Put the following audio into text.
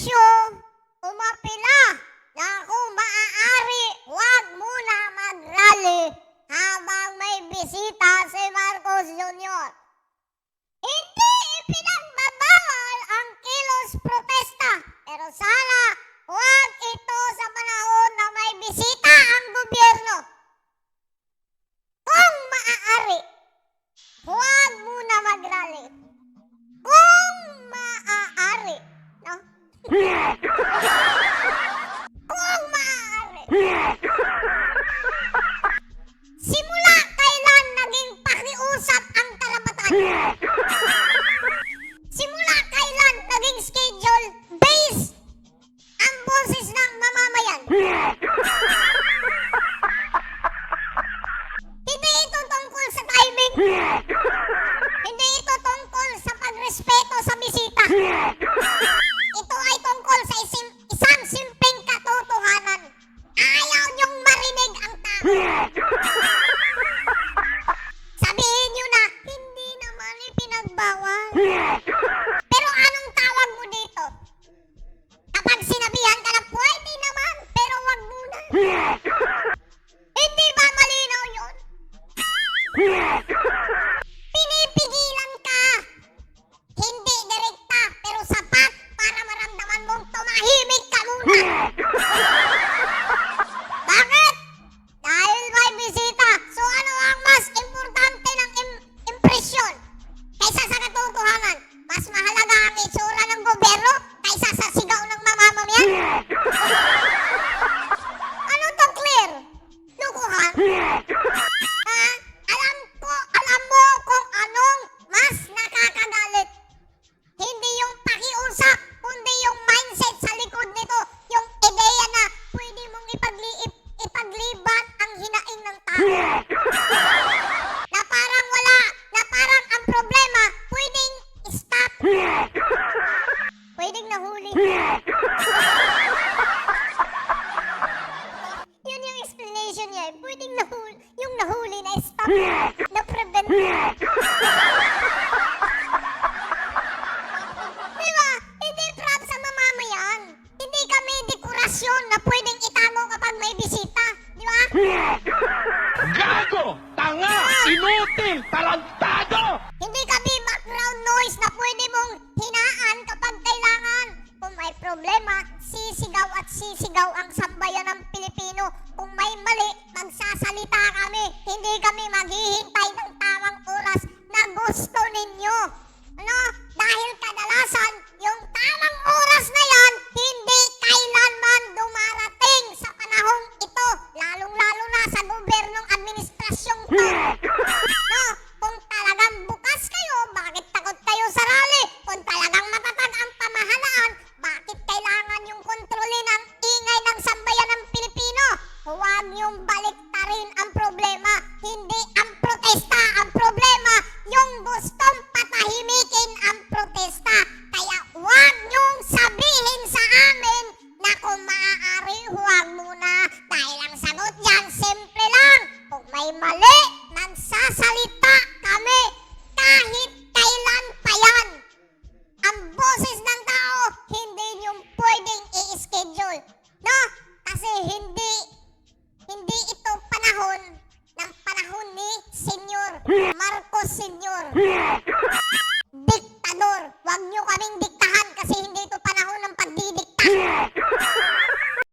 Ignacio, umapila na kung maaari, huwag muna mag-rally habang may bisita si Marcos Jr. Hindi ipinagbabawal ang kilos protesta, pero sana huwag ito sa panahon na may bisita ang gobyerno. Kung maaari, huwag muna mag-rally. Kung maaari, no? Kung maaari. Simula kailan naging pakiusap ang karapatan? Simula kailan naging schedule based ang boses ng mamamayan? Hindi ito tungkol sa timing. Hindi ito tungkol sa pagrespeto sa bisita. Ito ay tungkol sa isang simpleng katotohanan. Ayaw niyong marinig ang tao. Sabihin niyo na, hindi naman ipinagbawal. Pero anong tawag mo dito? Kapag sinabihan ka na pwede naman, pero wag muna. Hindi ba malinaw yun? Pinipigilan ka. Hindi direkta, pero sapat para maramdaman mong tumahimik ka muna. Bakit? Dahil may bisita. So ano ang mas importante ng impresyon kaysa sa katotohanan? Mas mahalaga ang itsura ng gobyerno kaysa sa sigaw ng mamamayan? Ano to, Claire? Lukuhan? Ha? Alam mo kung anong mas nakakagalit. Hindi yung pakiusap, kundi yung mindset sa likod nito. Yung ideya na pwede mong ipaglibat ang hinaing ng tao. Na parang ang problema pwedeng stop. Pwedeng nahuli. Yun yung explanation niya. Pwedeng nahuli, yung nahuli na stop, na prevent. Diba? Hindi proud sa mamamayan. Hindi kami dekorasyon na pwedeng itamo kapag may bisita. Diba? Gago! Tanga! Inutil! Talantado! Hindi kami background noise na pwede mong hinaan kapag kailangan. Kung may problema, sisigaw at sisigaw ang sambayan ng Pilipino. Kung may mali, magsasalita kami. Hindi kami maghihintay ng tamang oras na gusto ninyo. Ano? Dahil kadalasan, yung tamang oras na yan, hindi kailanman dumarating sa panahong ito. Lalong-lalo na sa gobyernong administrasyong to. No? Kung talagang bukas kayo, bakit takot kayo sa rally? Kung talagang matatag ang pamahalaan, bakit kailangan yung kontrolin ang ingay ng sambayan ng Pilipino? Huwag yung baliktarin ang problema. Hindi ang protesta ang problema. Yung gustong patahimikin ang protesta. Kaya huwag yung sabihin sa amin na kung maaari, huwag muna. Dahil ang sagot dyan, simple lang. Kung may mali, magsasalita kami. Kahit kailan pa yan. Ang boses ng tao, hindi yung pwedeng i-schedule. No? Kasi hindi ito panahon ni Senyor Marcos Sr. Diktador. Huwag nyo kaming diktahan kasi hindi ito panahon ng pagdidikta.